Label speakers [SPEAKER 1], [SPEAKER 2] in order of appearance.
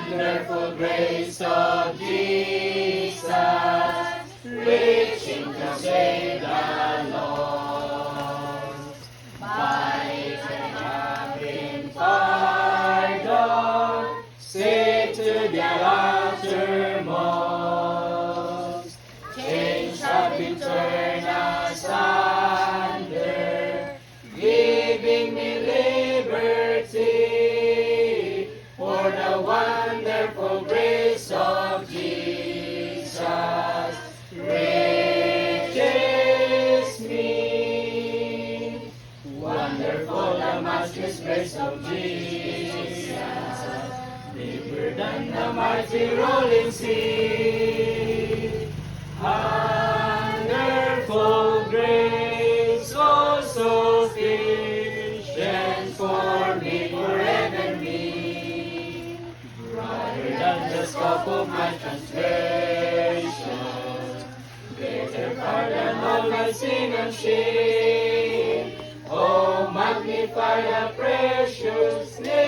[SPEAKER 1] wonderful grace of Jesus, reaching to save the lost. By the having pardon, saved to the uttermost, chains have been turned asunder, giving me liberty, for the wonderful grace of Jesus reaches me. Wonderful the matchless grace of Jesus, deeper than the mighty rolling sea. Wonderful grace, oh so sufficient for me forever me. Brighter than the scope of my transgression, greater far than all my sin and shame. Oh, magnify the precious name